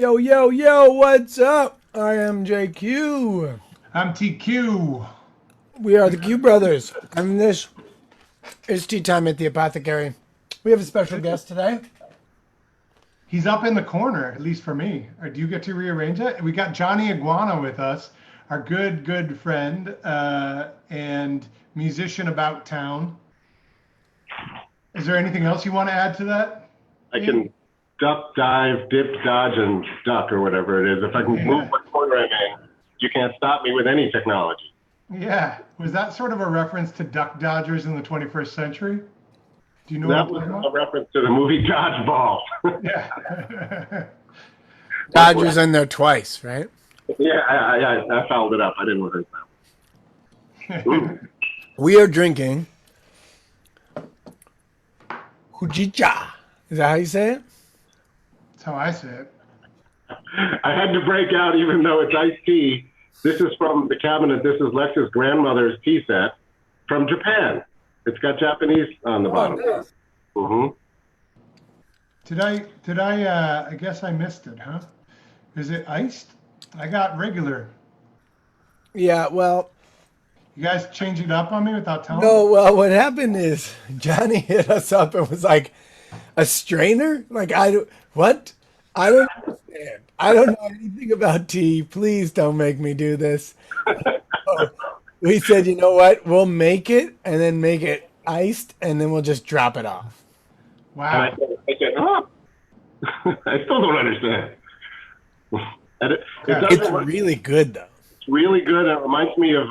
Yo, yo, yo, what's up? I am JQ. I'm TQ. We are the Q Brothers, and this is Tea Time at the Apothecary. We have a special guest today. He's up in the corner, at least for me. Or do you get to rearrange it? We got Johnny Iguana with us, our good friend and musician about town. Is there anything else you want to add to that? I Ian? can duck, dive, dip, dodge, and duck, or whatever it is. If I can move Yeah. what corner I'm in, you can't stop me with any technology. Yeah. Was that sort of a reference to duck dodgers in the 21st century? Do you know what I'm That was talking a about? reference to the movie Dodgeball. Yeah. Dodger's in there twice, right? Yeah, I fouled it up. I didn't rehearse that. Ooh. We are drinking Houjicha. Is that how you say it? That's how I say it. I had to break out, even though it's iced tea. This is from the cabinet. This is Lex's grandmother's tea set from Japan. It's got Japanese on the bottom. Nice. hmm I guess I missed it, huh? Is it iced? I got regular. Yeah, well, You guys change it up on me without telling me? no, well, what happened is Johnny hit us up and was like, a strainer? What? I don't understand. I don't know anything about tea. Please don't make me do this. So we said, you know what? We'll make it and then make it iced and then we'll just drop it off. And Wow. I said, oh, I still don't understand. And it Okay. It's doesn't. really good though. Really good. It reminds me of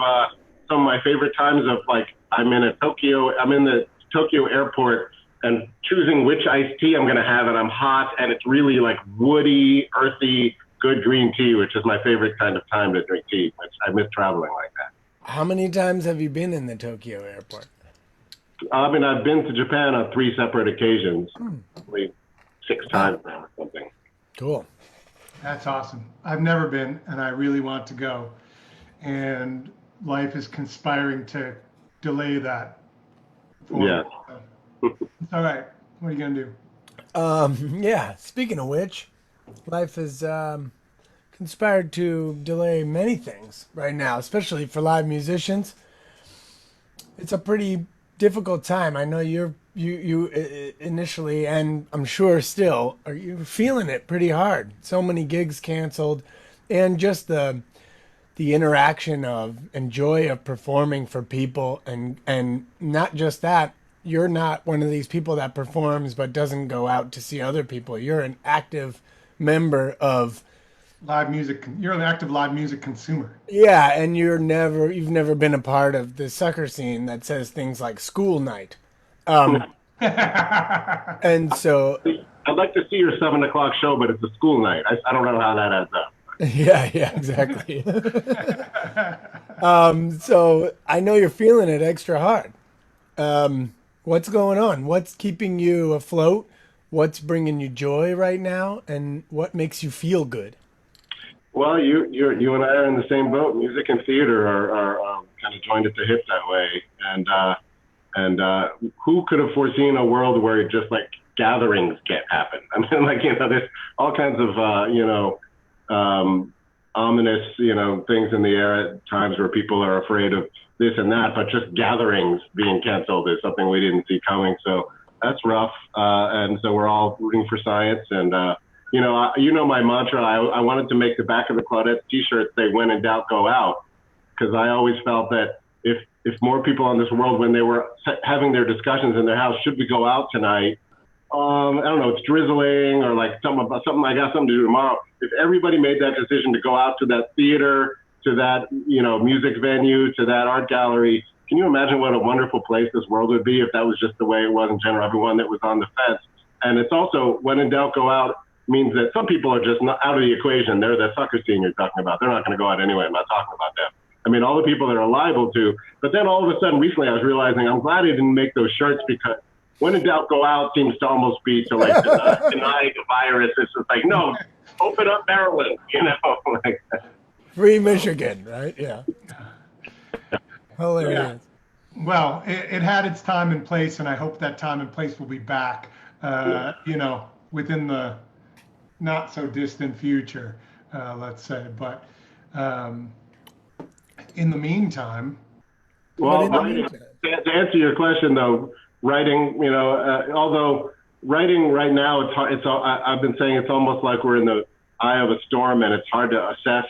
some of my favorite times of like I'm in the Tokyo airport and choosing which iced tea I'm going to have, and I'm hot, and it's really like woody, earthy, good green tea, which is my favorite kind of time to drink tea. Which I miss traveling like that. How many times have you been in the Tokyo airport? I mean, I've been to Japan on 3 separate occasions, probably 6 times now or something. Cool. That's awesome. I've never been, and I really want to go. And life is conspiring to delay that for Yeah. me. So, it's all right. What are you going to do? Yeah, speaking of which, life has conspired to delay many things right now, especially for live musicians. It's a pretty difficult time. I know you initially, and I'm sure still, are you feeling it pretty hard. So many gigs canceled, and just the interaction of and joy of performing for people, and not just that. You're not one of these people that performs but doesn't go out to see other people. You're an active member of. Live music. You're an active live music consumer. Yeah, and you've never been a part of the sucker scene that says things like school night. And so, I'd like to see your 7 o'clock show, but it's a school night. I don't know how that adds up. yeah, exactly. So I know you're feeling it extra hard. What's going on? What's keeping you afloat? What's bringing you joy right now? And what makes you feel good? Well, you and I are in the same boat. Music and theater are kind of joined at the hip that way, and who could have foreseen a world where just like gatherings can't happen? I mean, like there's all kinds of ominous things in the air at times where people are afraid of this and that, but just gatherings being canceled is something we didn't see coming. So that's rough, and so we're all rooting for science and. My mantra. I wanted to make the back of the Claudettes T-shirt say "When in doubt, go out," because I always felt that if more people in this world, when they were having their discussions in their house, should we go out tonight? I don't know. It's drizzling or like something I got something to do tomorrow. If everybody made that decision to go out to that theater, to that music venue, to that art gallery, can you imagine what a wonderful place this world would be if that was just the way it was in general? Everyone that was on the fence, and it's also when in doubt, go out. Means that some people are just not out of the equation. They're the sucker scene you're talking about. They're not going to go out anyway. I'm not talking about them. I mean, all the people that are liable to. But then all of a sudden, recently, I was realizing I'm glad I didn't make those shirts because when in doubt, go out seems to almost be to like deny the virus. It's just like, no, open up Maryland, like Free Michigan, right? Yeah. Yeah. Hilarious. Well, it had its time and place, and I hope that time and place will be back. Within the not so distant future, let's say. But um, in the meantime, But Well, in the writing, meantime, to answer your question though, writing, although writing right now, it's hard, I've been saying it's almost like we're in the eye of a storm and it's hard to assess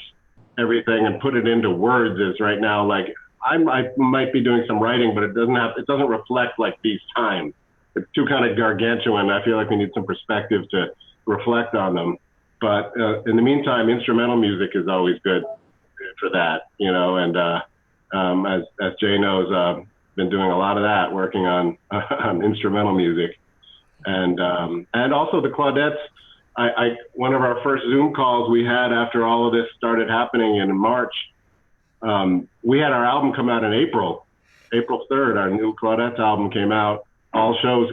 everything and put it into words is right now. Like I might be doing some writing, but it doesn't reflect like these times. It's too kind of gargantuan. I feel like we need some perspective to reflect on them. But in the meantime, instrumental music is always good for that, and as Jay knows, been doing a lot of that, working on on instrumental music, and also the Claudettes. One of our first Zoom calls we had after all of this started happening in March. We had our album come out in April 3rd. Our new Claudettes album came out. All shows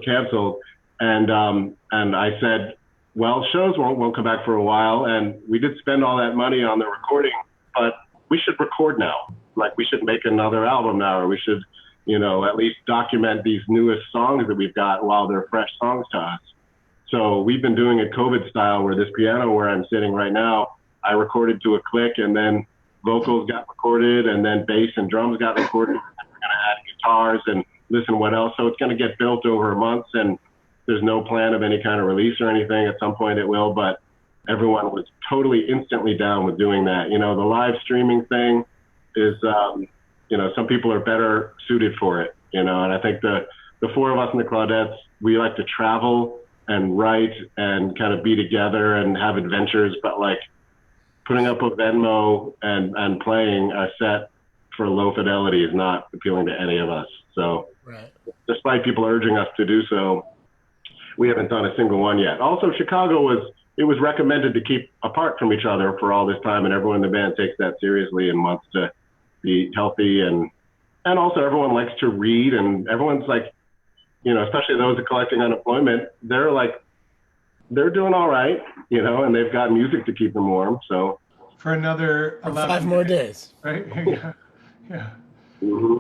canceled, and I said, well, shows won't come back for a while, and we did spend all that money on the recording, but we should record now. Like we should make another album now, or we should, at least document these newest songs that we've got while they're fresh songs to us. So we've been doing it COVID style, where this piano where I'm sitting right now, I recorded to a click, and then vocals got recorded, and then bass and drums got recorded. And we're gonna add guitars and listen what else. So it's gonna get built over months, and there's no plan of any kind of release or anything. At some point it will, but everyone was totally instantly down with doing that. The live streaming thing is, some people are better suited for it, and I think the four of us in the Claudettes, we like to travel and write and kind of be together and have adventures, but like putting up a Venmo and playing a set for low fidelity is not appealing to any of us. So right. Despite people urging us to do so, we haven't done a single one yet. Also, Chicago was recommended to keep apart from each other for all this time, and everyone in the band takes that seriously and wants to be healthy, and also everyone likes to read, and everyone's like, especially those that are collecting unemployment, they're doing all right, and they've got music to keep them warm. So for another 11 5 more days. right? Yeah. Yeah. mm-hmm.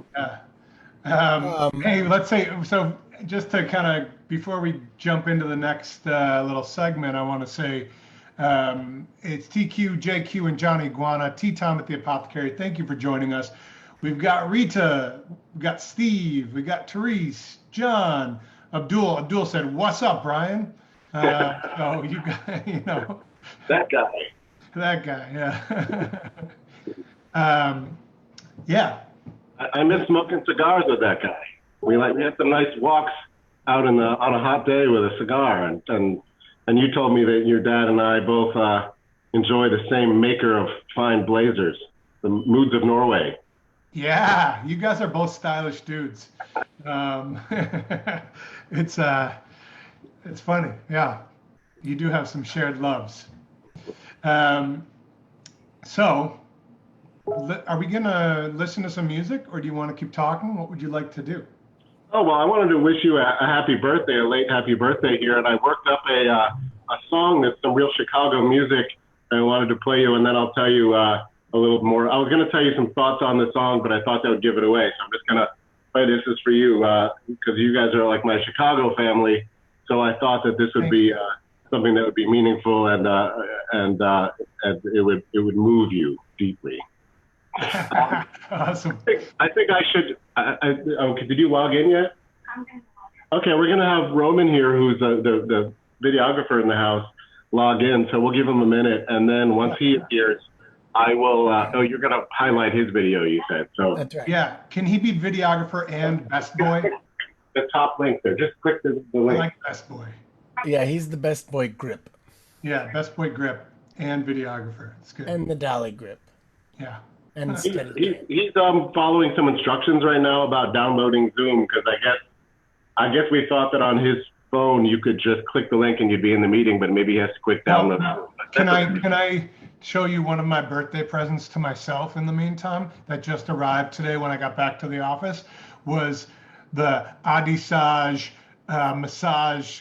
Yeah. Hey, let's say, so just to kind of, before we jump into the next little segment, I want to say it's TQ, JQ, and Johnny Iguana, Tea Time at the Apothecary. Thank you for joining us. We've got Rita, we've got Steve, we got Therese, John, Abdul. Abdul said, "What's up, Brian?" So you got, that guy. That guy, yeah. Yeah. I miss smoking cigars with that guy. We had some nice walks out on a hot day with a cigar, and you told me that your dad and I both enjoy the same maker of fine blazers, the Moods of Norway. Yeah, you guys are both stylish dudes. It's funny. Yeah, you do have some shared loves. So, are we gonna listen to some music, or do you want to keep talking? What would you like to do? Oh, well, I wanted to wish you a happy birthday, a late happy birthday here, and I worked up a song that's some real Chicago music, and I wanted to play you, and then I'll tell you a little more. I was going to tell you some thoughts on the song, but I thought that would give it away, so I'm just going to play this is for you, because you guys are like my Chicago family, so I thought that this would be something that would be meaningful, and it would move you deeply. Awesome. I think I should. Okay, did you log in yet? I'm gonna Okay, we're gonna have Roman here, who's the videographer in the house, log in. So we'll give him a minute, and then once he appears, I will. You're gonna highlight his video, you said. So That's right. Yeah, can he be videographer and best boy? the top link there. Just click the I link. like best boy. Yeah, he's the best boy grip Yeah, best boy grip and videographer. It's good. and the dolly grip Yeah. and steady. He's following some instructions right now about downloading Zoom, because I guess we thought that on his phone you could just click the link and you'd be in the meeting, but maybe he has to quick download. Can I show you one of my birthday presents to myself in the meantime that just arrived today when I got back to the office? Was the Adisage massage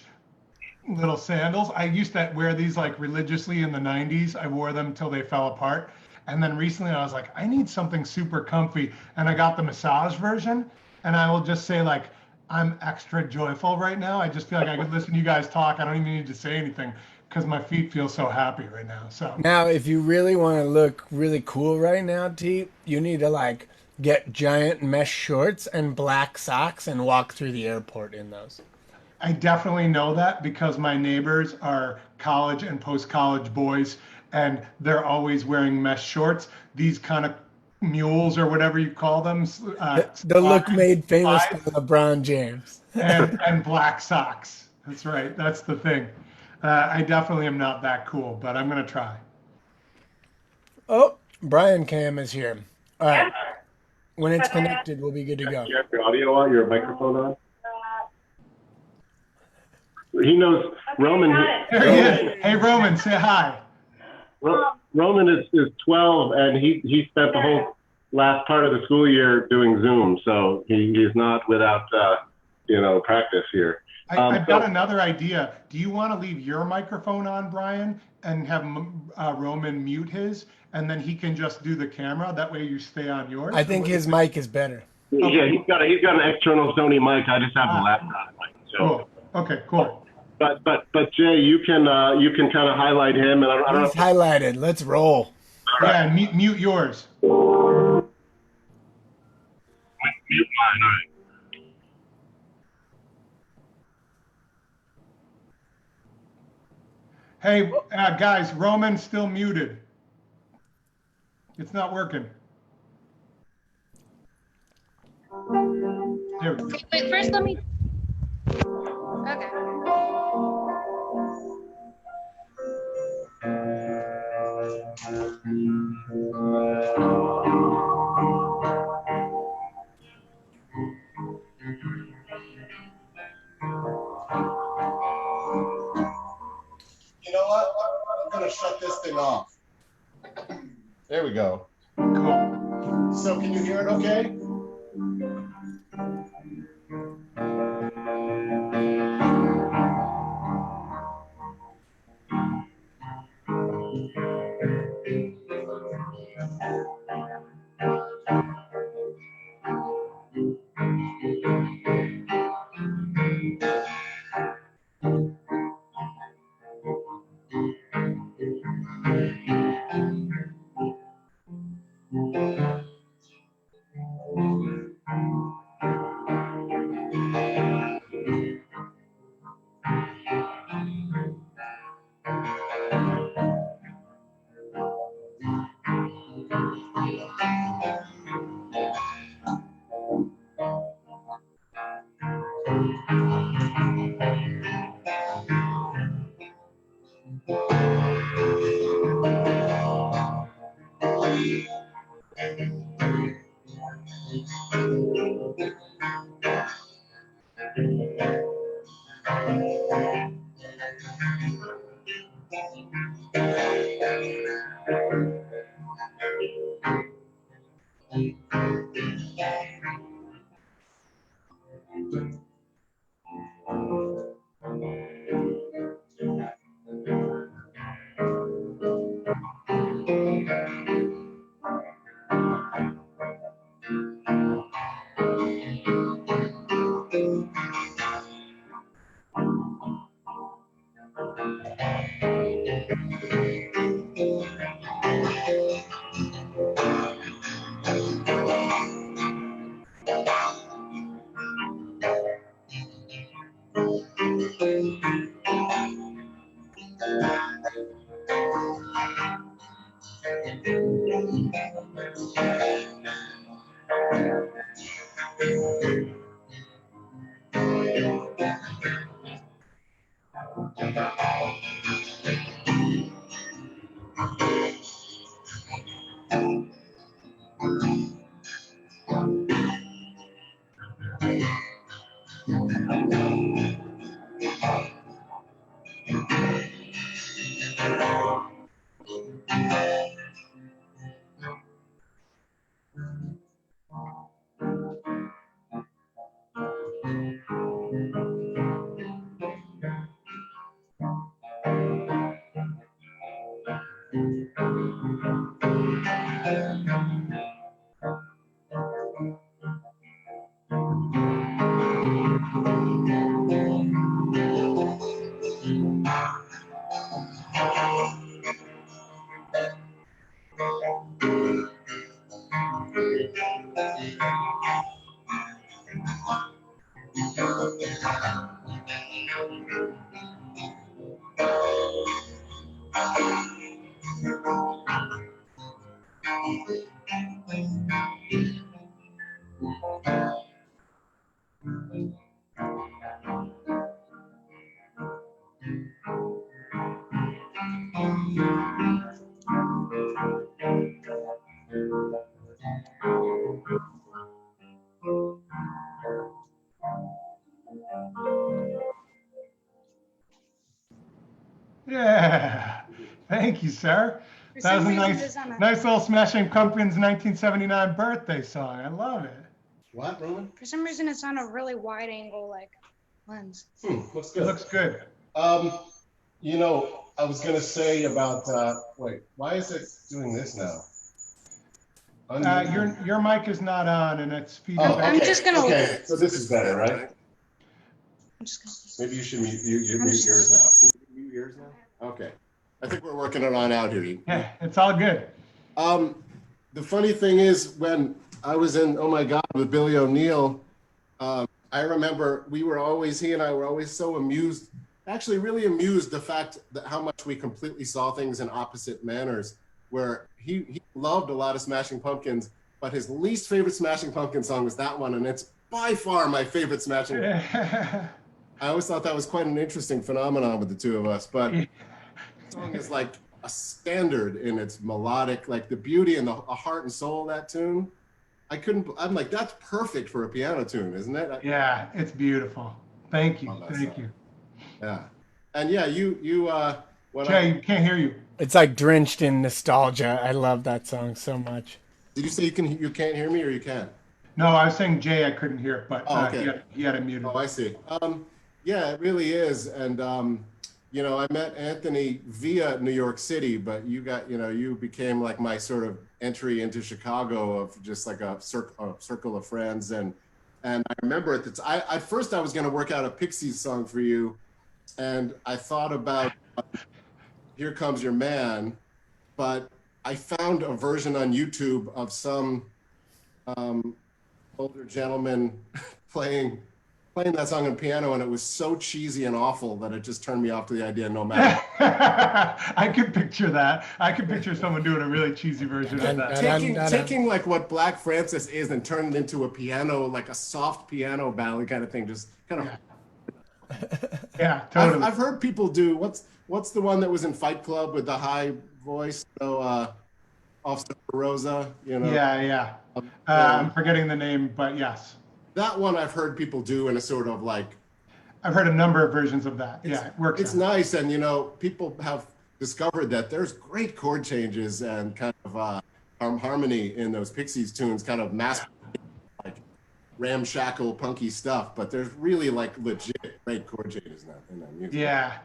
little sandals. I used to wear these like religiously in the 90s. I wore them till they fell apart. And then recently I was like, I need something super comfy. And I got the massage version. And I will just say, like, I'm extra joyful right now. I just feel like I could listen to you guys talk. I don't even need to say anything. because my feet feel so happy right now. So Now, if you really want to look really cool right now, T, you need to like get giant mesh shorts and black socks and walk through the airport in those. I definitely know that because my neighbors are college and post-college boys, and they're always wearing mesh shorts. These kind of mules or whatever you call them, The look made famous by slides, LeBron James. and black socks. That's right. That's the thing. I definitely am not that cool, but I'm gonna try. Oh, Brian Cam is here. All right. When it's connected, we'll be good to go. You have your audio on, your microphone on? He knows Roman. There he is. Hey, Roman, say hi. Roman is 12, and he spent the whole last part of the school year doing Zoom, so he's not without practice here. I've got another idea. Do you want to leave your microphone on, Brian, and have Roman mute his, and then he can just do the camera? That way you stay on yours. I think his mic is better. Yeah, he's got an external Sony mic. I just have the laptop mic. So. Cool. Okay, cool. But Jay, you can kind of highlight him, and I don't know. He's highlighted. Let's roll. Yeah, and mute yours. Mute mine. All right. Hey, guys, Roman's still muted. It's not working. There we go. Okay, wait, first let me. Okay. You know what? I'm going to shut this thing off. There we go. Cool. So can you hear it okay? Yeah. Thank you, sir. For That was some a reason, nice, it's on a, nice little Smashing Pumpkins 1979 birthday song. I love it. What, Roman? for some reason, it's on a really wide angle, like, lens. Looks It good. looks good. You know, I was gonna say about wait, why is it doing this now? Your mic is not on, and it's feeding Oh, back. okay. I'm just gonna- Okay, so this is better, right? I'm just gonna. Maybe you should mute yours now. Can you mute yours now? Okay. I think we're working it on out here. Yeah, it's all good. The funny thing is, when I was in Oh My God with Billy O'Neill, I remember he and I were always so amused, actually really amused the fact that how much we completely saw things in opposite manners, where he loved a lot of Smashing Pumpkins, but his least favorite Smashing Pumpkin song was that one, and it's by far my favorite Smashing. I always thought that was quite an interesting phenomenon with the two of us, but the song is like a standard in its melodic, like the beauty and the heart and soul of that tune. I'm like, that's perfect for a piano tune, isn't it? Yeah, it's beautiful. Thank you. Thank you. Yeah. And yeah, Jay, can't hear you. It's like drenched in nostalgia. I love that song so much. did you say you can't hear me or you can? No, I was saying Jay, I couldn't hear, but okay. he had it muted. Oh, I see. Yeah, it really is. And, you know, I met Anthony via New York City, but you became like my sort of entry into Chicago of just like a circle of friends. And I remember at first I was going to work out a Pixies song for you. And I thought about Here Comes Your Man, but I found a version on YouTube of some older gentleman playing that song on piano, and it was so cheesy and awful that it just turned me off to the idea no matter. I could picture that. I could picture someone doing a really cheesy version of that. Taking like what Black Francis is and turning it into a piano, like a soft piano ballad kind of thing, just kind of. Yeah, totally. I've heard people do, what's the one that was in Fight Club with the high voice? So, Officer Rosa, you know? Yeah. I'm forgetting the name, but yes. That one I've heard people do in a sort of like. I've heard a number of versions of that. Yeah, it works. It's nice, and you know, people have discovered that there's great chord changes and kind of harmony in those Pixies tunes, kind of like ramshackle punky stuff, but there's really like legit great chord changes in that music. Yeah.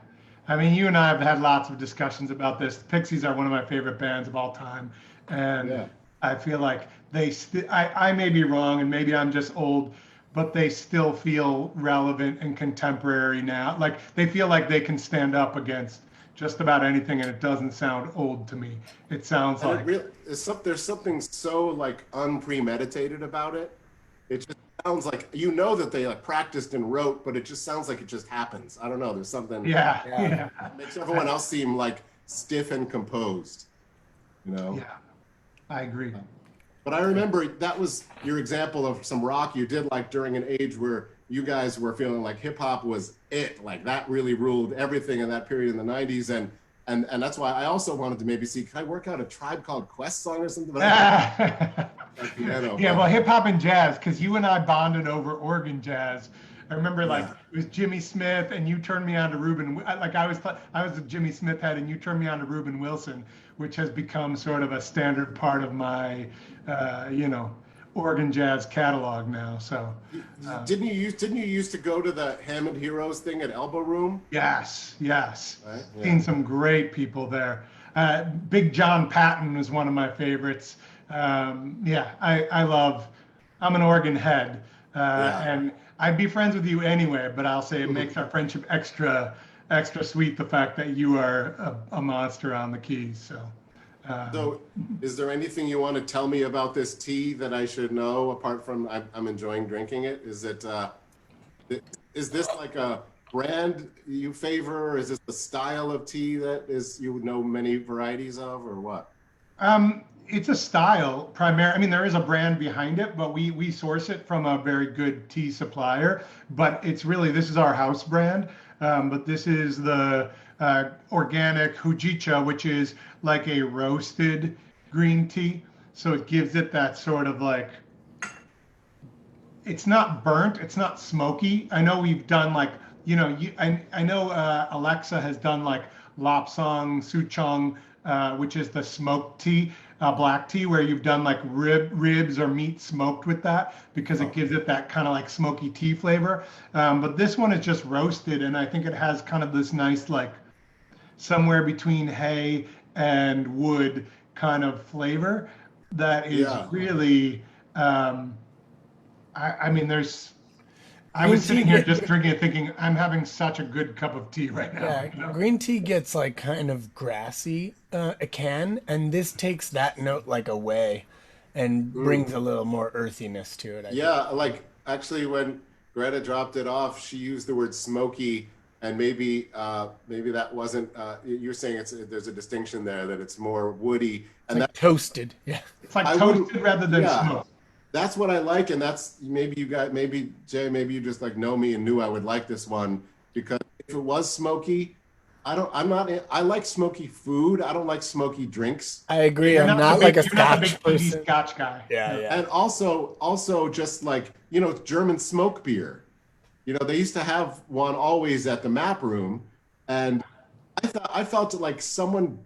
I mean, you and I have had lots of discussions about this. The Pixies are one of my favorite bands of all time. And I feel like I may be wrong, and maybe I'm just old, but they still feel relevant and contemporary now. Like they feel like they can stand up against just about anything, and it doesn't sound old to me. It sounds and like there's something so like unpremeditated about it. It just sounds like, you know, that they like practiced and wrote, but it just sounds like it just happens. I don't know. There's something. Yeah. Makes everyone else seem like stiff and composed. You know. Yeah, I agree. But I remember that was your example of some rock you did like during an age where you guys were feeling like hip hop was it, like that really ruled everything in that period in the 90s. And that's why I also wanted to maybe see, can I work out a Tribe Called Quest song or something? Yeah, well, hip hop and jazz, because you and I bonded over organ jazz. I remember it was Jimmy Smith, and you turned me on to Reuben. Like I was a Jimmy Smith head, and you turned me on to Reuben Wilson, which has become sort of a standard part of my, organ jazz catalog now. So, didn't you used to go to the Hammond Heroes thing at Elbow Room? Yes. Right? Yeah. Seen some great people there. Big John Patton was one of my favorites. I'm an organ head, and I'd be friends with you anyway, but I'll say it makes our friendship extra sweet, the fact that you are a monster on the keys. So is there anything you want to tell me about this tea that I should know, apart from I'm enjoying drinking it? Is this like brand you favor? Or is this the style of tea that is you know many varieties of, or what? It's a style primarily. I mean, there is a brand behind it, but we source it from a very good tea supplier. But it's really, this is our house brand. But this is the organic Houjicha, which is like a roasted green tea. So it gives it that sort of like, it's not burnt, it's not smoky. I know we've done like, I know Alexa has done like Lapsang Souchong, which is the smoked tea, black tea, where you've done like ribs or meat smoked with that because it gives it that kind of like smoky tea flavor. But this one is just roasted, and I think it has kind of this nice like somewhere between hay and wood kind of flavor that is really. I mean, I was sitting here just drinking it thinking, I'm having such a good cup of tea right now. Yeah, green tea gets like kind of grassy, it can, and this takes that note like away and brings a little more earthiness to it. I think. Like actually when Greta dropped it off, she used the word smoky, and maybe that wasn't. You're saying there's a distinction there that it's more woody and like toasted. Yeah, it's like toasted rather than smoked. That's what I like, and that's maybe Jay, maybe you just like know me and knew I would like this one, because if it was smoky, I like smoky food. I don't like smoky drinks. I agree. I'm not like a Scotch person. Scotch guy. Yeah. And also just like, German smoke beer. They used to have one always at the map room, and I felt like someone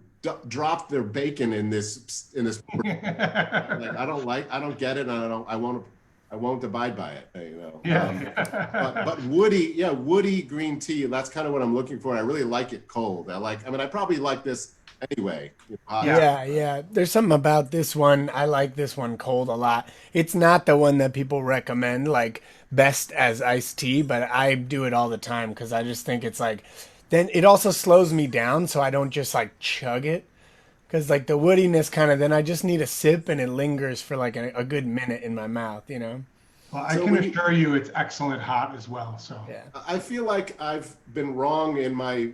dropped their bacon in this like, I don't get it, and I won't abide by it, but woody green tea, that's kind of what I'm looking for. I really like it cold. I probably like this anyway. Yeah, there's something about this one. I like this one cold a lot. It's not the one that people recommend like best as iced tea, but I do it all the time because I just think it's like, then it also slows me down so I don't just like chug it, because like the woodiness kind of, then I just need a sip and it lingers for like a good minute in my mouth. Well, I can assure you it's excellent hot as well. So yeah. I feel like I've been wrong in my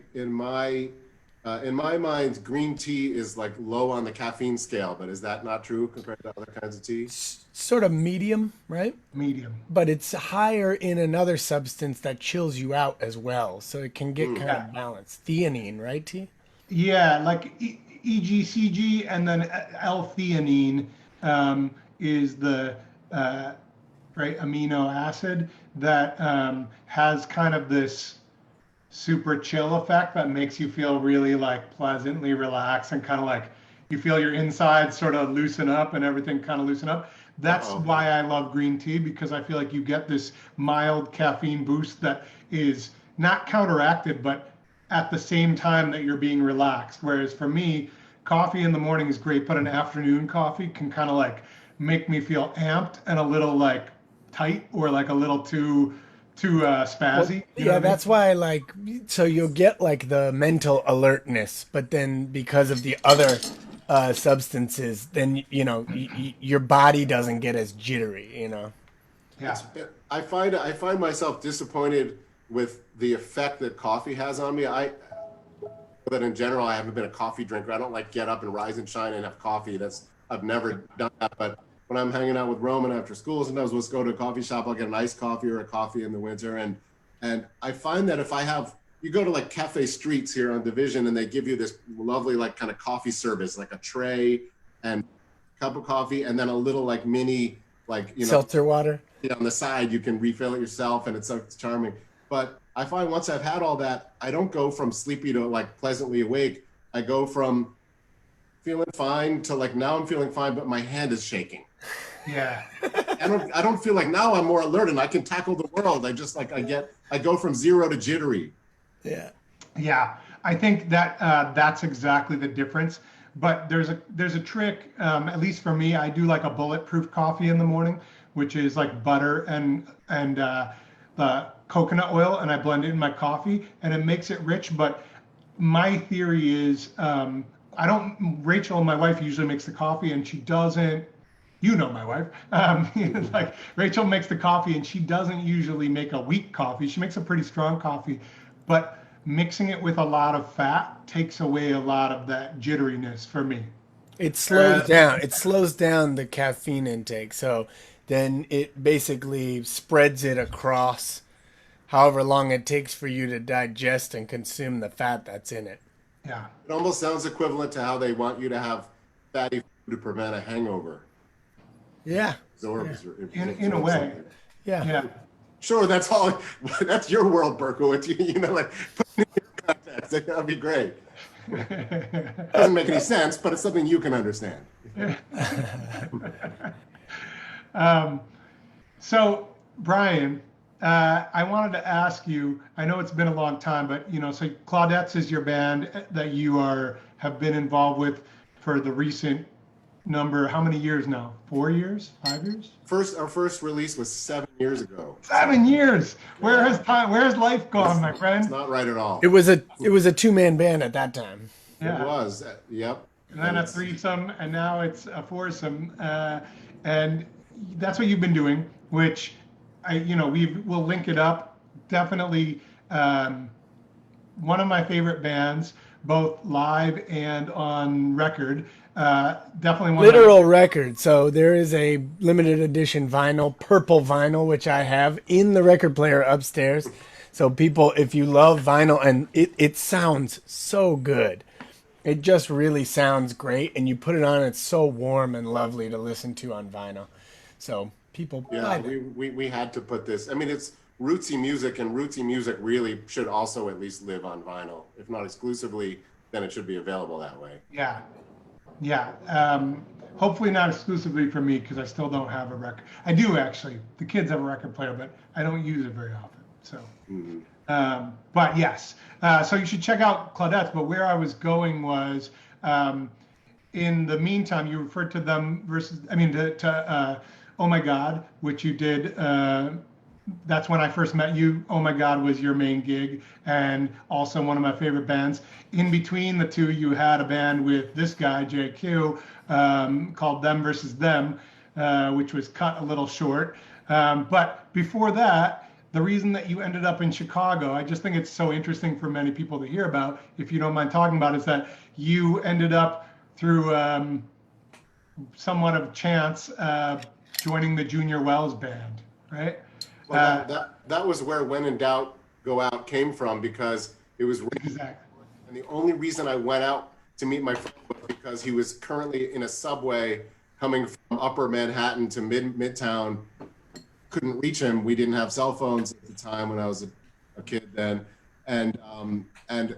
mind. Green tea is like low on the caffeine scale, but is that not true compared to other kinds of tea? Sort of medium, right? Medium. But it's higher in another substance that chills you out as well, so it can get kind of balanced. Theanine, right, T? Yeah, like EGCG, and then L-theanine is the amino acid that has kind of this super chill effect that makes you feel really like pleasantly relaxed, and kind of like you feel your insides sort of loosen up and everything kind of loosen up. That's why I love green tea, because I feel like you get this mild caffeine boost that is not counteracted, but at the same time that you're being relaxed. Whereas for me, coffee in the morning is great, but an afternoon coffee can kind of like make me feel amped and a little like tight, or like a little too spazzy. Yeah, that's why I like, so you'll get like the mental alertness, but then because of the other substances, then your body doesn't get as jittery. Yeah. I find myself disappointed with the effect that coffee has on me. But in general, I haven't been a coffee drinker. I don't like get up and rise and shine and have coffee. I've never done that. But when I'm hanging out with Roman after school, sometimes we'll go to a coffee shop. I'll get an iced coffee or a coffee in the winter. And I find that if you go to like Cafe Streets here on Division, and they give you this lovely like kind of coffee service, like a tray and a cup of coffee, and then a little like mini, like, seltzer water. On the side, you can refill it yourself, and it's so charming. But I find once I've had all that, I don't go from sleepy to like pleasantly awake. I go from feeling fine to like, now I'm feeling fine, but my hand is shaking. Yeah. I don't feel like now I'm more alert and I can tackle the world. I go from zero to jittery. Yeah. Yeah. I think that that's exactly the difference. But there's a trick, at least for me. I do like a bulletproof coffee in the morning, which is like butter and coconut oil, and I blend it in my coffee, and it makes it rich. But my theory is, Rachel, my wife, usually makes the coffee, and she doesn't you know my wife. Like Rachel makes the coffee, and she doesn't usually make a weak coffee. She makes a pretty strong coffee, but mixing it with a lot of fat takes away a lot of that jitteriness for me. It slows down. It slows down the caffeine intake. So then it basically spreads it across however long it takes for you to digest and consume the fat that's in it. Yeah. It almost sounds equivalent to how they want you to have fatty food to prevent a hangover. Yeah. In a way. Yeah. Yeah. Sure, that's all. That's your world, Berkowitz. You know, like put it in context. That'd be great. Doesn't make any sense, but it's something you can understand. So, Brian, I wanted to ask you. I know it's been a long time, but so Claudettes is your band that you have been involved with for the recent number. How many years now? 4 years? 5 years? Our first release was 7 years ago. 7 years. Where has life gone, my friend? It's not right at all. It was a 2-man band at that time. Yeah. It was. Yep. And then a threesome, and now it's a foursome, and that's what you've been doing. Which we'll link it up. Definitely one of my favorite bands, both live and on record. Definitely one literal record. So there is a limited edition vinyl, purple vinyl, which I have in the record player upstairs. So people, if you love vinyl, and it sounds so good. It just really sounds great, and you put it on, it's so warm and lovely to listen to on vinyl. So people, yeah, we had to put this. I mean, it's rootsy music, and rootsy music really should also at least live on vinyl, if not exclusively. Then it should be available that way. Yeah. Hopefully not exclusively for me, because I still don't have a record. I do actually. The kids have a record player, but I don't use it very often. So, but yes. So you should check out Claudettes. But where I was going was, in the meantime, you referred to them to Oh My God, which you did. That's when I first met you. Oh My God was your main gig, and also one of my favorite bands. In between the two, you had a band with this guy, JQ, called Them Versus Them, which was cut a little short. But before that, the reason that you ended up in Chicago, I just think it's so interesting for many people to hear about, if you don't mind talking about, is that you ended up through somewhat of chance joining the Junior Wells band, right? Well, that was where When in Doubt, Go Out came from, because it was Exactly. And the only reason I went out to meet my friend was because he was currently in a subway coming from Upper Manhattan to Midtown. Couldn't reach him. We didn't have cell phones at the time when I was a kid then. And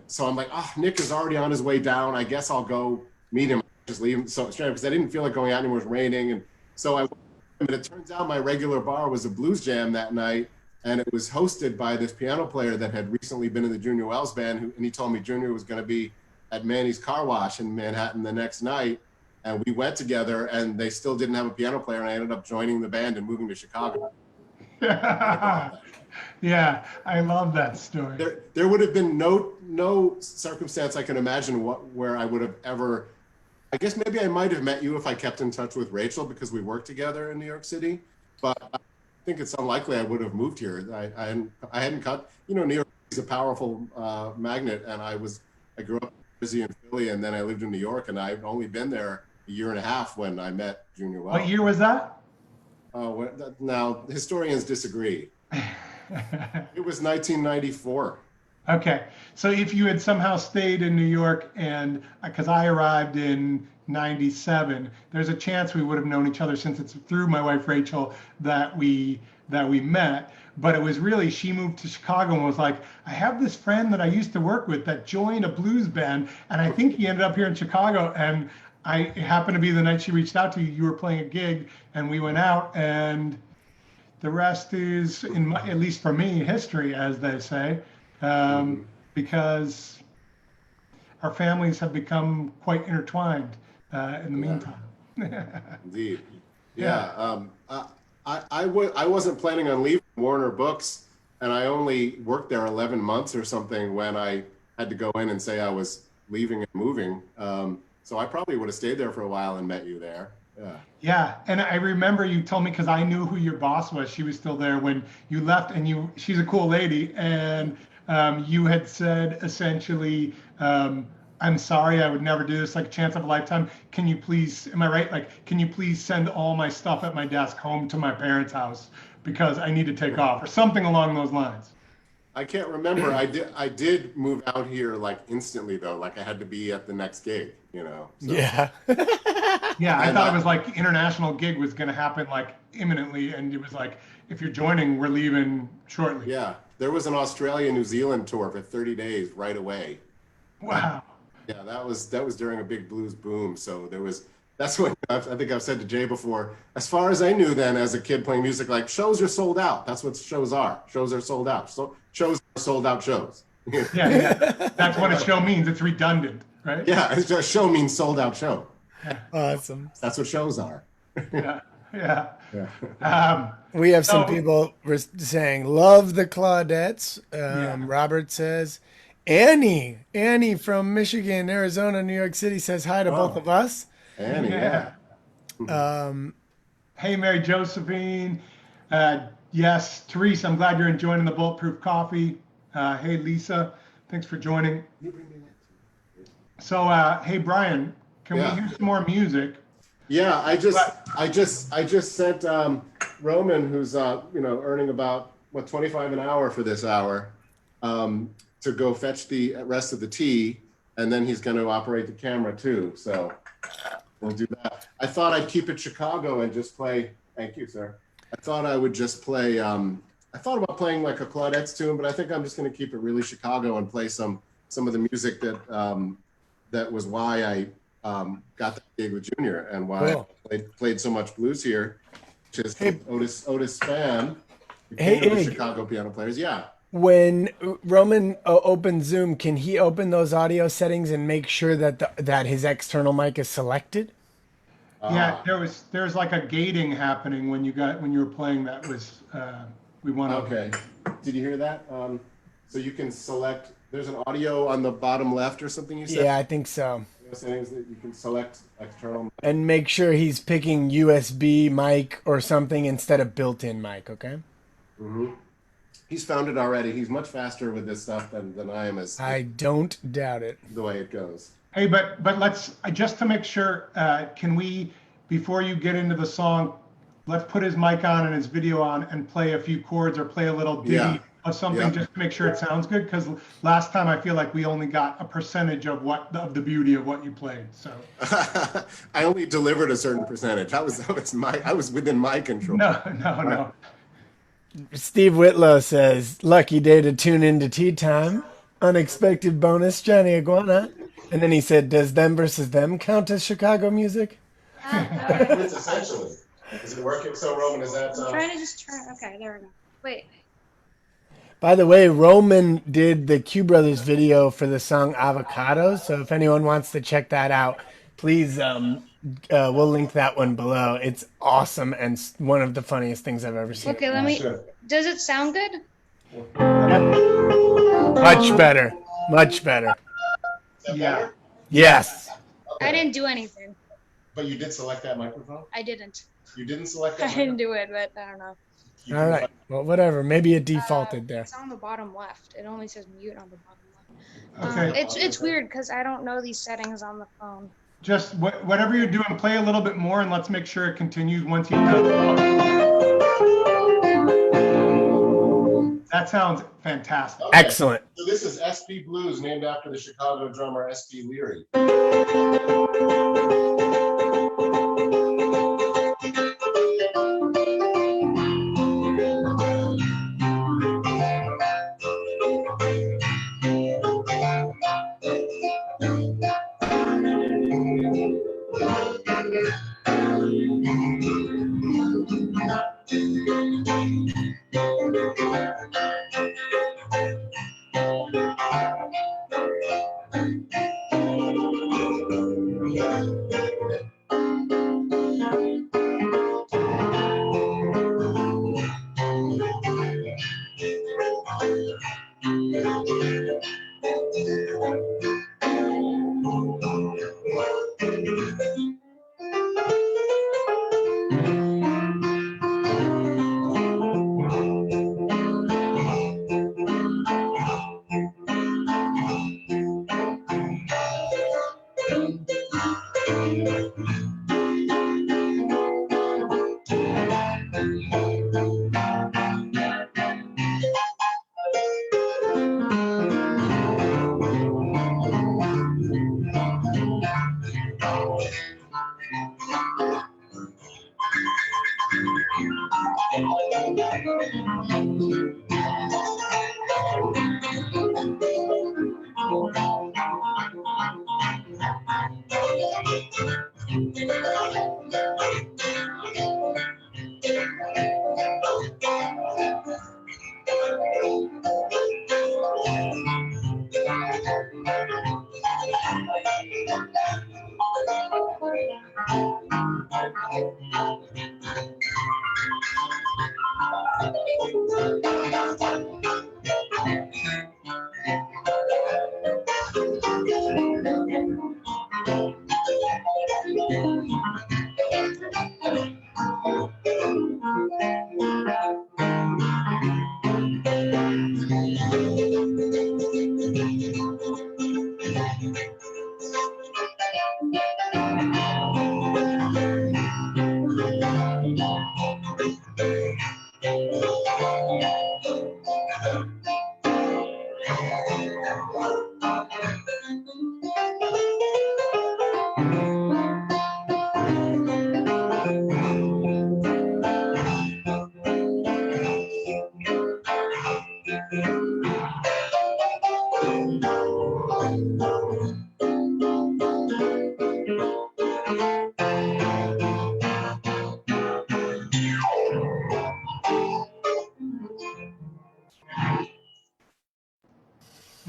so I'm like, Nick is already on his way down. I guess I'll go meet him. Just leave him so straight, because I didn't feel like going out anymore. It was raining. And so I went, and it turns out my regular bar was a blues jam that night. And it was hosted by this piano player that had recently been in the Junior Wells band. And he told me Junior was going to be at Manny's Car Wash in Manhattan the next night. And we went together, and they still didn't have a piano player. And I ended up joining the band and moving to Chicago. Yeah, I love that story. There would have been no circumstance I can imagine where I would have ever. I guess maybe I might have met you if I kept in touch with Rachel, because we worked together in New York City. But I think it's unlikely I would have moved here. I hadn't cut. New York is a powerful magnet, and I grew up in Jersey and Philly, and then I lived in New York, and I've only been there a year and a half when I met Junior Wells. What year was that? Now historians disagree. It was 1994. Okay, so if you had somehow stayed in New York, and because I arrived in '97, there's a chance we would have known each other, since it's through my wife Rachel that we met. But it was really, she moved to Chicago and was like, I have this friend that I used to work with that joined a blues band, and I think he ended up here in Chicago. And it happened to be the night she reached out to you. You were playing a gig, and we went out, and the rest is, at least for me, history, as they say, because our families have become quite intertwined in the meantime. Indeed. Yeah. I wasn't planning on leaving Warner Books, and I only worked there 11 months or something when I had to go in and say I was leaving and moving. So I probably would have stayed there for a while and met you there. Yeah. Yeah, and I remember you told me because I knew who your boss was. She was still there when you left, and she's a cool lady, and you had said essentially, "I'm sorry, I would never do this. Like a chance of a lifetime. Can you please? Am I right? Like, can you please send all my stuff at my desk home to my parents' house because I need to take off or something along those lines." I can't remember. I did move out here like instantly though. Like I had to be at the next gig, you know. So. Yeah. Yeah, I And, thought it was like international gig was going to happen like imminently, and it was like, if you're joining, we're leaving shortly. Yeah, there was an Australia New Zealand tour for 30 days right away. Wow. Yeah, that was during a big blues boom. So that's what I think I've said to Jay before. As far as I knew then, as a kid playing music, like shows are sold out. That's what shows are. Shows are sold out. So shows are sold out shows. Yeah. That's what a show means. It's redundant, right? Yeah, it's just show means sold out show. Awesome. That's what shows are. Yeah. Yeah. We have some So- people saying, love the Claudettes. Robert says, Annie from Michigan, Arizona, New York City says hi to both of us. Annie, Yeah. Hey, Mary Josephine. Yes, Therese, I'm glad you're enjoying the Bulletproof Coffee. Hey, Lisa, thanks for joining. So, hey, Brian, can we hear some more music? Yeah, I just sent Roman, who's earning about 25 an hour for this hour, to go fetch the rest of the tea, and then he's going to operate the camera too. So we'll do that. I thought I'd keep it Chicago and just play. Thank you, sir. I thought I would just play. I thought about playing like a Claudettes tune, but I think I'm just going to keep it really Chicago and play some of the music that was why I got that gig with Junior and why I played so much blues here, which is Otis Spann, the king of the Chicago piano players. Yeah. When Roman opens Zoom, can he open those audio settings and make sure that his external mic is selected? Yeah, there's like a gating happening when you were playing. That was we want to. Okay. Did you hear that? So you can select. There's an audio on the bottom left or something you said. Yeah, I think so. Settings that you can select external. And make sure he's picking USB mic or something instead of built-in mic. Okay. Mm-hmm. He's found it already. He's much faster with this stuff than I am. I don't doubt it. The way it goes. Hey, but let's just to make sure. Can we, before you get into the song, let's put his mic on and his video on and play a few chords or play a little ditty of something just to make sure it sounds good. Because last time I feel like we only got a percentage of the beauty of what you played. So I only delivered a certain percentage. I was within my control. No. Steve Whitlow says, lucky day to tune into tea time. Unexpected bonus, Johnny Iguana. And then he said, does Them versus Them count as Chicago music? It's essentially. Is it working? So, Roman, is that... I'm trying to just turn. Okay, there we go. Wait. By the way, Roman did the Q Brothers video for the song Avocado. So if anyone wants to check that out, please, we'll link that one below. It's awesome and one of the funniest things I've ever seen. Okay, let me. Does it sound good? Much better. Much better. Yeah. Yes. Okay. I didn't do anything. But you did select that microphone? I didn't. You didn't select that I microphone? didn't do it, but I don't know. All right. Well, whatever. Maybe it defaulted there. It's on the bottom left. It only says mute on the bottom left. Okay. It's weird because I don't know these settings on the phone. Just whatever you're doing, play a little bit more, and let's make sure it continues once you've done. That sounds fantastic. Okay. Excellent. So this is SB Blues, named after the Chicago drummer S.B. Leary.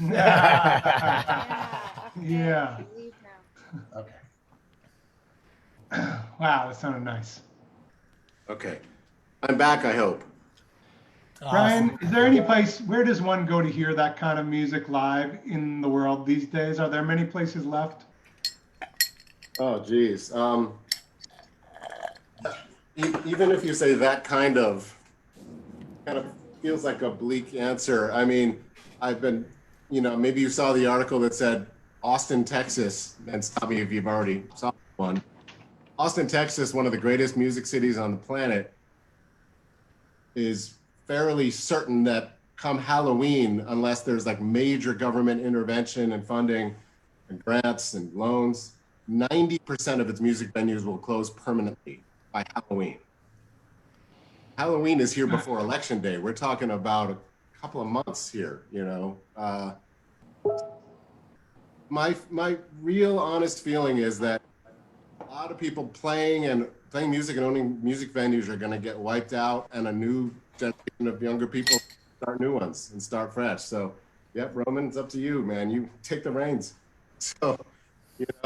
Yeah. Okay. Yeah. I believe now. Okay. Wow, that sounded nice. Okay. I'm back, I hope. Brian, is there any place, where does one go to hear that kind of music live in the world these days? Are there many places left? Oh, geez. Even if you say that kind of feels like a bleak answer. I mean, I've been, maybe you saw the article that said Austin, Texas, and stop me if you've already saw one. Austin, Texas, one of the greatest music cities on the planet, is fairly certain that come Halloween, unless there's like major government intervention and funding and grants and loans, 90% of its music venues will close permanently by Halloween. Halloween is here before Election Day. We're talking about a couple of months here, My real honest feeling is that a lot of people playing music and owning music venues are going to get wiped out, and a new generation of younger people start new ones and start fresh. So, yep, Roman, it's up to you, man. You take the reins. So,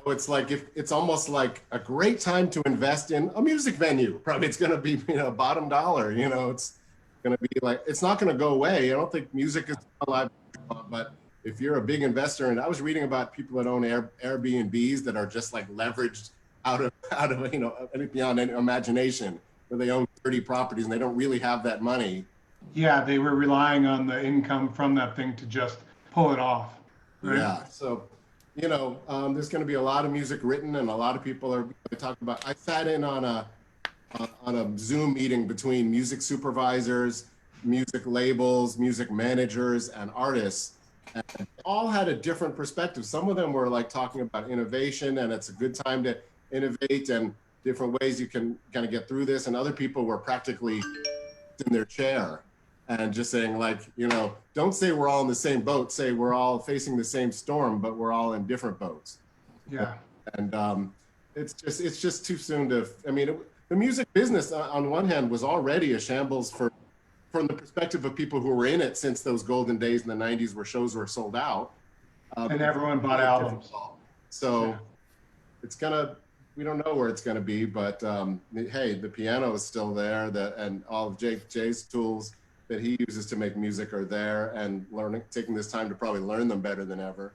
it's like it's almost like a great time to invest in a music venue. Probably it's going to be bottom dollar. It's going to be like, it's not going to go away. I don't think music is alive, but if you're a big investor, and I was reading about people that own Airbnbs that are just like leveraged out of beyond any imagination, where they own 30 properties and they don't really have that money. Yeah, they were relying on the income from that thing to just pull it off. Right? Yeah. So, there's going to be a lot of music written, and a lot of people are talking about. I sat in on a Zoom meeting between music supervisors, music labels, music managers, and artists. And they all had a different perspective. Some of them were like talking about innovation, and it's a good time to innovate and different ways you can kind of get through this. And other people were practically in their chair and just saying like, don't say we're all in the same boat, say we're all facing the same storm, but we're all in different boats. Yeah. And it's just too soon to, the music business on one hand was already a shambles from the perspective of people who were in it since those golden days in the 90s where shows were sold out. And everyone bought albums. So yeah. We don't know where it's going to be, but hey, the piano is still there, and all of Jay's tools that he uses to make music are there, and taking this time to probably learn them better than ever,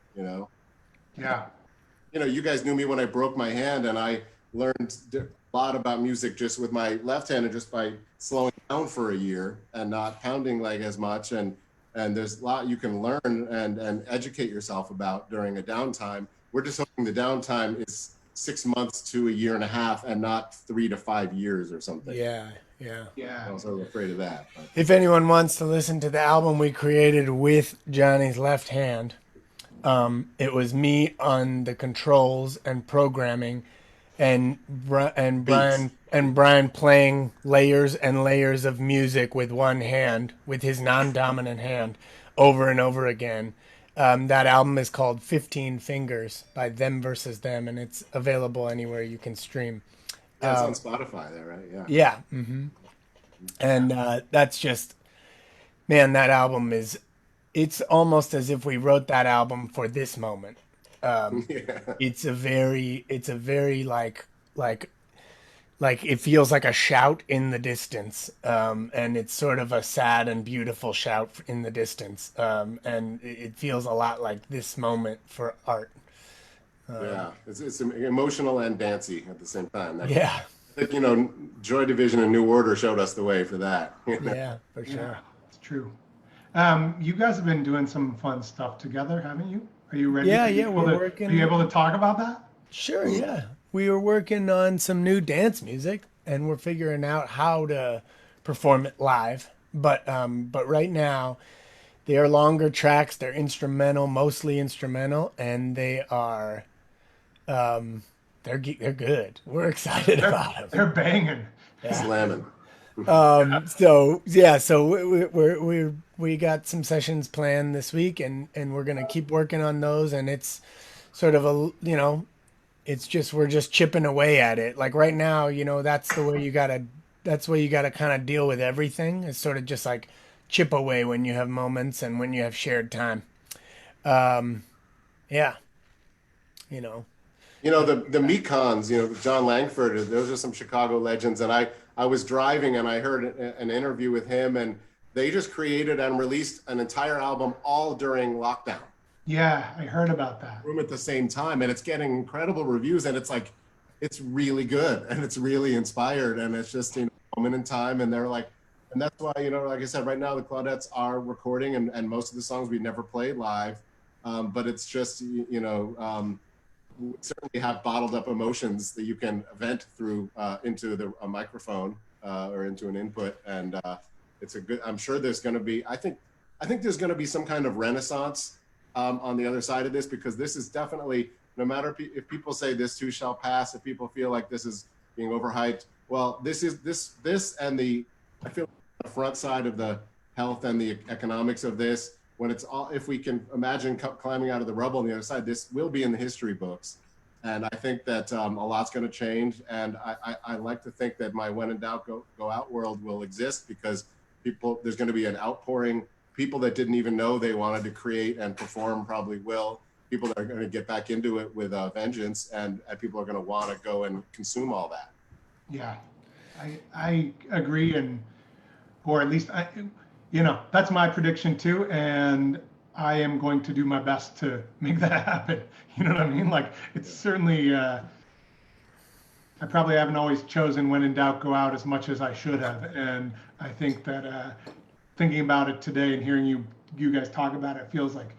Yeah. You guys knew me when I broke my hand, and I learned a lot about music just with my left hand and just by slowing down for a year and not pounding like as much. And there's a lot you can learn and educate yourself about during a downtime. We're just hoping the downtime is 6 months to a year and a half and not 3 to 5 years or something. Yeah. I was a little afraid of that. But. If anyone wants to listen to the album we created with Johnny's left hand, it was me on the controls and programming, and Brian playing layers and layers of music with one hand, with his non-dominant hand, over and over again. That album is called 15 Fingers by Them Versus Them, and it's available anywhere you can stream. Yeah, it's on Spotify there, right? Yeah. Yeah. Mm-hmm. And that's just, man, that album is, it's almost as if we wrote that album for this moment. It's a very like it feels like a shout in the distance. And it's sort of a sad and beautiful shout in the distance. And it feels a lot like this moment for art. Yeah, it's emotional and dancey at the same time. Yeah. I think, Joy Division and New Order showed us the way for that. Yeah, for sure. Yeah, it's true. You guys have been doing some fun stuff together, haven't you? Are you ready? Yeah, we're working. Are you able to talk about that? Sure, yeah. We were working on some new dance music, and we're figuring out how to perform it live. But right now, they are longer tracks. They're instrumental, mostly instrumental, and they are, they're good. We're excited about them. They're banging. Slamming. So we got some sessions planned this week, and we're gonna keep working on those. And it's sort of it's just we're just chipping away at it. Like right now, that's the way you gotta kind of deal with everything. It's sort of just like chip away when you have moments and when you have shared time. Yeah, the Mekons, John Langford, those are some Chicago legends. And I was driving and I heard an interview with him, and they just created and released an entire album all during lockdown. Yeah, I heard about that. Room at the same time, and it's getting incredible reviews, and it's really good, and it's really inspired, and it's just a moment in time. And they're like, and that's why, like I said, right now the Claudettes are recording, and most of the songs we never played live, but it's just, we certainly have bottled up emotions that you can vent through into a microphone or into an input, and it's a good. I'm sure there's going to be. I think there's going to be some kind of renaissance on the other side of this, because this is definitely, no matter if people say this too shall pass, if people feel like this is being overhyped, well, this and I feel like the front side of the health and the economics of this, when it's all, if we can imagine climbing out of the rubble on the other side, this will be in the history books. And I think that a lot's going to change. And I like to think that my when in doubt, go out world will exist, because there's going to be an outpouring. People that didn't even know they wanted to create and perform probably will. People that are going to get back into it with vengeance, and people are going to want to go and consume all that. Yeah, I agree, or at least that's my prediction too, and I am going to do my best to make that happen. You know what I mean? Like, it's certainly. I probably haven't always chosen when in doubt, go out as much as I should have, and I think that. Thinking about it today and hearing you guys talk about it, feels like,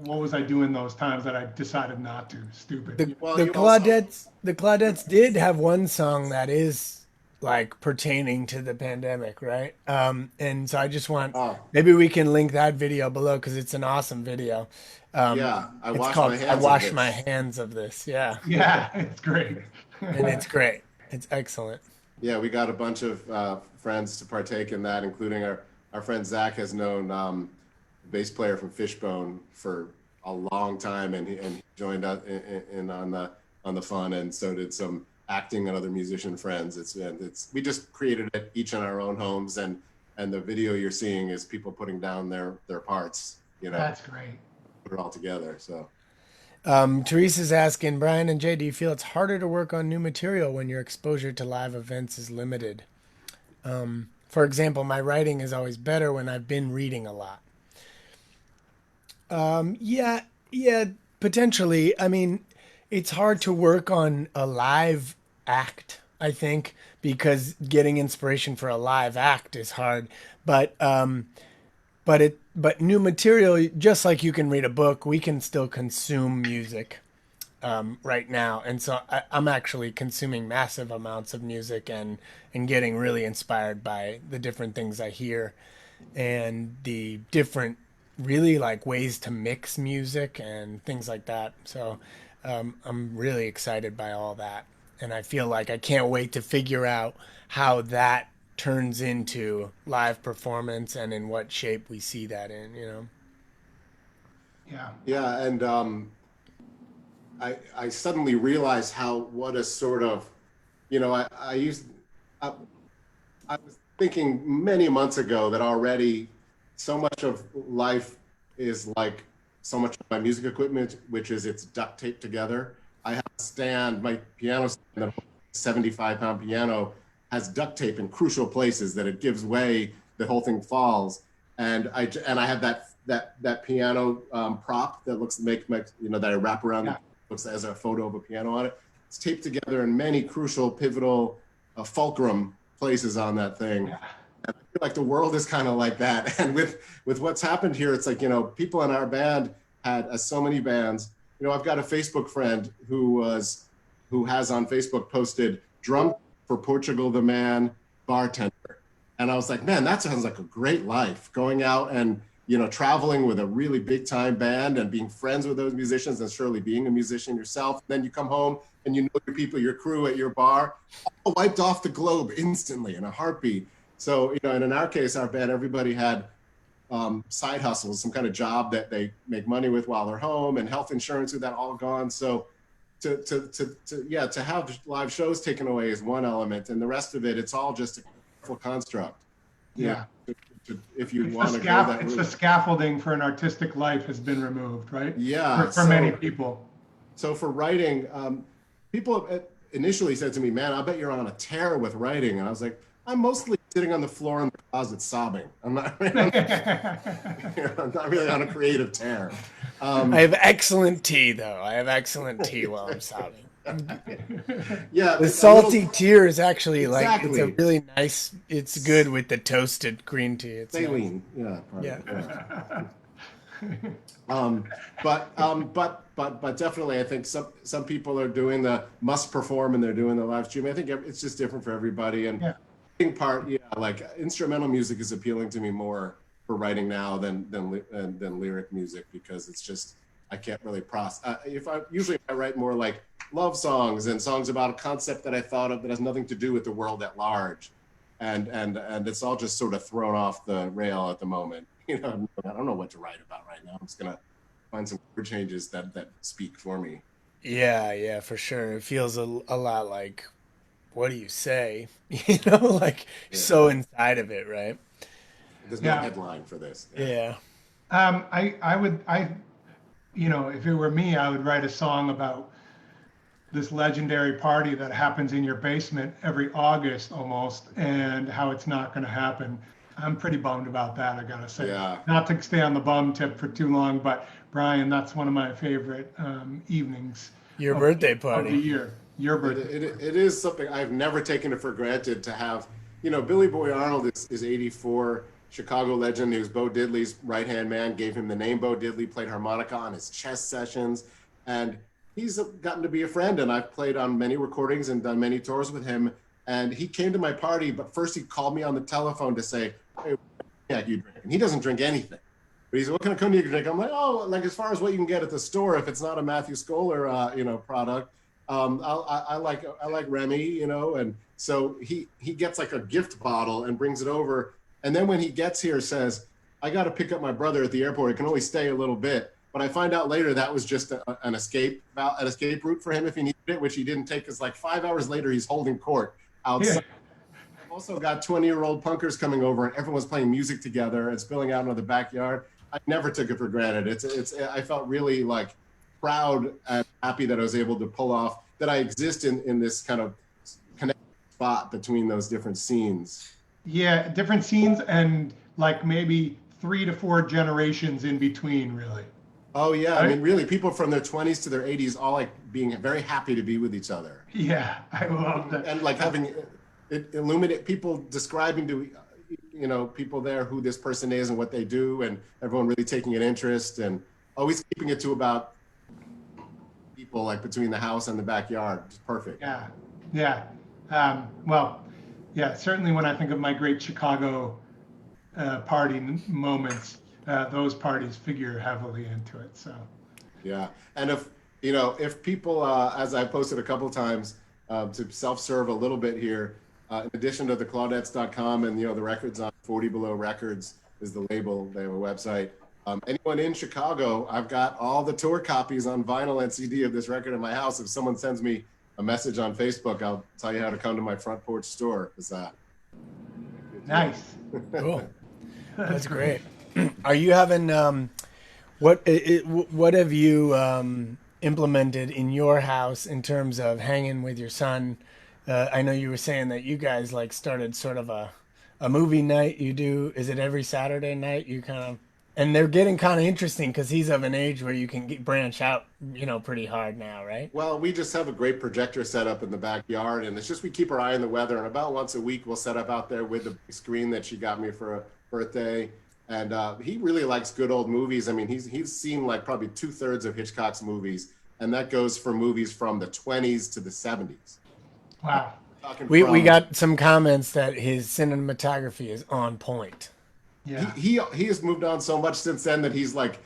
what was I doing those times that I decided not to? Stupid. The Claudettes did have one song that is like pertaining to the pandemic, right? And so I just want, maybe we can link that video below, because it's an awesome video. I wash my hands of this. Yeah. Yeah, it's great. And it's great. It's excellent. Yeah, we got a bunch of friends to partake in that, including our friend Zach has known the bass player from Fishbone for a long time, and he joined us in on the fun, and so did some acting and other musician friends. We just created it each in our own homes, and the video you're seeing is people putting down their parts. That's great. Put it all together. So. Teresa's asking, Brian and Jay, do you feel it's harder to work on new material when your exposure to live events is limited? For example, my writing is always better when I've been reading a lot. Yeah, potentially. I mean, it's hard to work on a live act, I think, because getting inspiration for a live act is hard. But new material, just like you can read a book, we can still consume music. right now, and so I'm actually consuming massive amounts of music and getting really inspired by the different things I hear and the different really like ways to mix music and things like that. So I'm really excited by all that, and I feel like I can't wait to figure out how that turns into live performance and in what shape we see that in. You know. Yeah. Yeah, and I suddenly realized what a sort of, I, I was thinking many months ago that already so much of life is like so much of my music equipment, which is it's duct taped together. I have a stand, my piano stand, a 75-pound piano has duct tape in crucial places that it gives way, the whole thing falls. And I have that piano prop that looks that I wrap around. Yeah. Looks as a photo of a piano on it. It's taped together in many crucial, pivotal, fulcrum places on that thing. Yeah. And I feel like the world is kind of like that. And with what's happened here, it's like, people in our band had, as so many bands, I've got a Facebook friend who has on Facebook posted drum for Portugal the Man, bartender. And I was like, man, that sounds like a great life, going out and, traveling with a really big time band and being friends with those musicians and surely being a musician yourself. Then you come home and your people, your crew at your bar, all wiped off the globe instantly in a heartbeat. So, and in our case, our band, everybody had side hustles, some kind of job that they make money with while they're home, and health insurance with that all gone. So to have live shows taken away is one element, and the rest of it, it's all just a full construct. Yeah. If you want to go that route. The scaffolding for an artistic life has been removed, right? Yeah. For many people. So for writing, people initially said to me, man, I bet you're on a tear with writing. And I was like, I'm mostly sitting on the floor in the closet sobbing. I'm not really on a creative tear. I have excellent tea, though. I have excellent tea while I'm sobbing. Yeah, the salty tear is actually exactly. Like, it's a really nice, it's good with the toasted green tea. It's saline, nice. But definitely, I think some people are doing the must perform and they're doing the live stream. I think it's just different for everybody. And part, like instrumental music is appealing to me more for writing now than lyric music, because it's just, I can't really process. Usually I write more like love songs and songs about a concept that I thought of that has nothing to do with the world at large, and it's all just sort of thrown off the rail at the moment. I don't know what to write about right now. I'm just gonna find some chord changes that speak for me. Yeah, for sure. It feels a lot like, what do you say? So inside of it, right? There's no headline for this. Yeah. If it were me, I would write a song about this legendary party that happens in your basement every August almost, and how it's not going to happen. I'm pretty bummed about that, I gotta say. Yeah. Not to stay on the bum tip for too long, but Brian, that's one of my favorite evenings. Your birthday party. Of the year. Your birthday. It is something I've never taken it for granted to have. Billy Boy Arnold is 84. Chicago legend, who's Bo Diddley's right-hand man, gave him the name Bo Diddley, played harmonica on his chess sessions, and he's gotten to be a friend, and I've played on many recordings and done many tours with him, and he came to my party, but first he called me on the telephone to say, hey, what cognac you drink? And he doesn't drink anything. But he said, what kind of cognac you drink? I'm like, as far as what you can get at the store, if it's not a Matthew Scholar, product, I like Remy, and so he gets like a gift bottle and brings it over. And then when he gets here, says, I got to pick up my brother at the airport. He can only stay a little bit. But I find out later that was just an escape route for him if he needed it, which he didn't take, because like 5 hours later, he's holding court outside. Yeah. I've also got 20-year-old punkers coming over, and everyone's playing music together and spilling out into the backyard. I never took it for granted. I felt really like proud and happy that I was able to pull off, that I exist in this kind of connected spot between those different scenes. Yeah, different scenes, and like maybe 3 to 4 generations in between, really. Oh yeah, right? I mean, really, people from their 20s to their 80s, all like being very happy to be with each other. Yeah, I love that. And like having it illuminate people, describing to people there who this person is and what they do, and everyone really taking an interest, and always keeping it to about people like between the house and the backyard. It's perfect. Yeah, yeah. Well, yeah. Certainly, when I think of my great Chicago party moments, those parties figure heavily into it. So. Yeah, and if people, as I posted a couple times, to self-serve a little bit here, in addition to the Claudettes.com and the records on 40 Below Records is the label. They have a website. Anyone in Chicago, I've got all the tour copies on vinyl and CD of this record in my house. If someone sends me a message on Facebook, I'll tell you how to come to my front porch store. Nice. Cool. That's great. Are you having what have you implemented in your house in terms of hanging with your son? I know you were saying that you guys like started sort of a movie night. You do, is it every Saturday night? You kind of, and they're getting kind of interesting because he's of an age where you can branch out, pretty hard now, right? Well, we just have a great projector set up in the backyard, and it's just we keep our eye on the weather. And about once a week, we'll set up out there with the big screen that she got me for a birthday. And he really likes good old movies. I mean, he's seen like probably 2/3 of Hitchcock's movies, and that goes for movies from the 20s to the 70s. Wow. We got some comments that his cinematography is on point. Yeah. He has moved on so much since then that he's like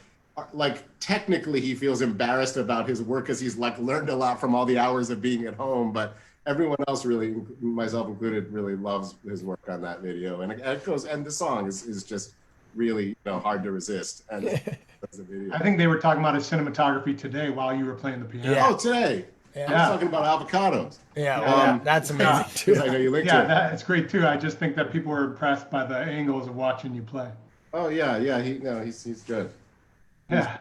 technically he feels embarrassed about his work because he's like learned a lot from all the hours of being at home, but everyone else really, myself included, really loves his work on that video. And it goes, and the song is just really hard to resist. And the video. I think they were talking about his cinematography today while you were playing the piano. Yeah. Oh, today. Yeah. I was talking about avocados. Yeah, well, that's amazing too. Because I know you linked Yeah, to it. that's great too. I just think that people were impressed by the angles of watching you play. Oh yeah, he's good. Yeah.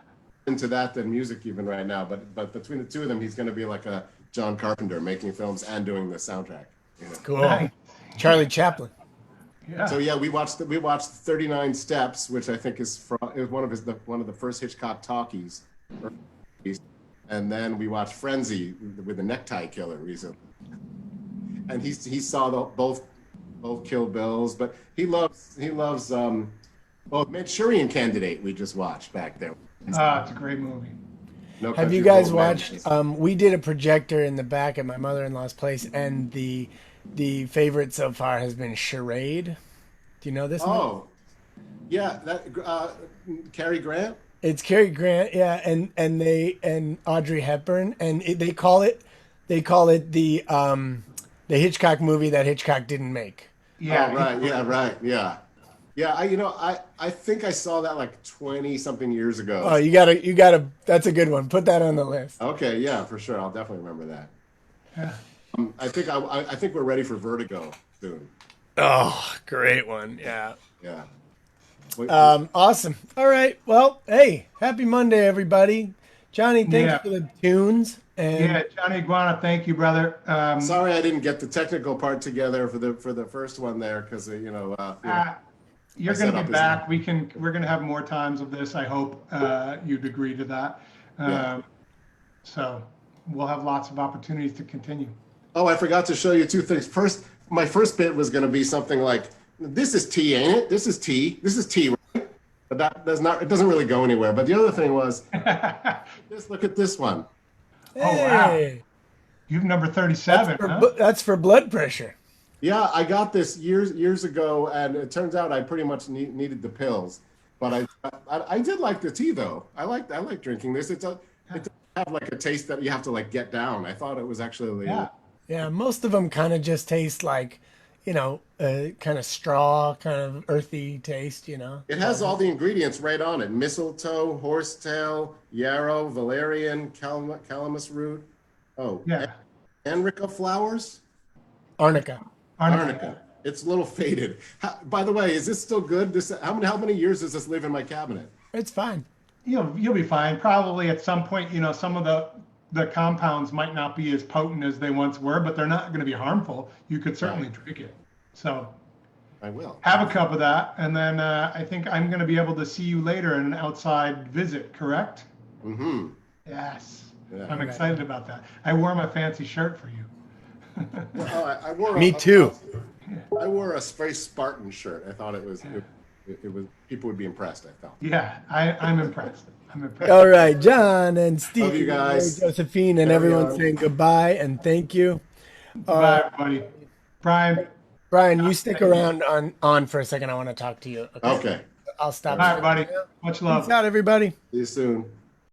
Into that than music even right now, but between the two of them, he's going to be like a John Carpenter, making films and doing the soundtrack. Cool. Nice. Charlie Chaplin. Yeah. So yeah, we watched 39 Steps, which I think is one of the first Hitchcock talkies, and then we watched Frenzy with the Necktie Killer recently, and he saw both Kill Bills, but he loves Manchurian Candidate we just watched back there. It's a great movie. No Have you Country guys for Old Men. watched? We did a projector in the back at my mother-in-law's place, and the favorite so far has been Charade. Do you know this? movie? Oh, yeah, that Cary Grant. It's Cary Grant, yeah, and Audrey Hepburn, and they call it the Hitchcock movie that Hitchcock didn't make. Yeah. Oh, right. Yeah. Right. Yeah. Yeah. I think I saw that like 20 something years ago. Oh, you gotta. That's a good one. Put that on the list. Okay. Yeah, for sure. I'll definitely remember that. Yeah. I think we're ready for Vertigo soon. Oh, great one. Yeah. Yeah. Awesome. All right. Well, hey, happy Monday, everybody. Johnny, thanks Yeah. for the tunes. And Yeah, Johnny Iguana, thank you, brother. Sorry, I didn't get the technical part together for the first one there because you're I going set to up be as back. We're going to have more times of this. I hope you'd agree to that. Yeah. So we'll have lots of opportunities to continue. Oh, I forgot to show you two things. First, my first bit was going to be something like, "This is tea, ain't it? This is tea. This is tea." Right? But that's not. It doesn't really go anywhere. But the other thing was, just look at this one. Oh, wow. hey, You've number 37. that's for blood pressure. Yeah, I got this years ago, and it turns out I pretty much needed the pills. But I did like the tea though. I like drinking this. It doesn't have like a taste that you have to like get down. I thought it was actually Yeah, most of them kind of just taste like, kind of straw, kind of earthy taste, It has all the ingredients right on it: mistletoe, horsetail, yarrow, valerian, calamus root. Oh, Yeah. Anrica flowers. Arnica. Arnica. It's a little faded. By the way, is this still good? How many years does this live in my cabinet? It's fine. You'll be fine. Probably at some point, some of the compounds might not be as potent as they once were, but they're not going to be harmful. You could certainly drink it. So I will. have a cup of that, and then I think I'm going to be able to see you later in an outside visit, correct? Mm-hmm. Yes. Yeah. I'm excited about that. I wore my fancy shirt for you. Well, I wore Me too. I wore a very Spartan shirt. I thought it was it was people would be impressed. I felt. Yeah, I'm impressed. I'm impressed. All right, John and Steve, Love you guys. Mary Josephine, and Carry everyone on. saying goodbye and thank you. Bye, everybody. Brian. Brian, you stick around on for a second. I want to talk to you. Okay. I'll stop. Bye, everybody. Much love. Peace out, everybody. See you soon.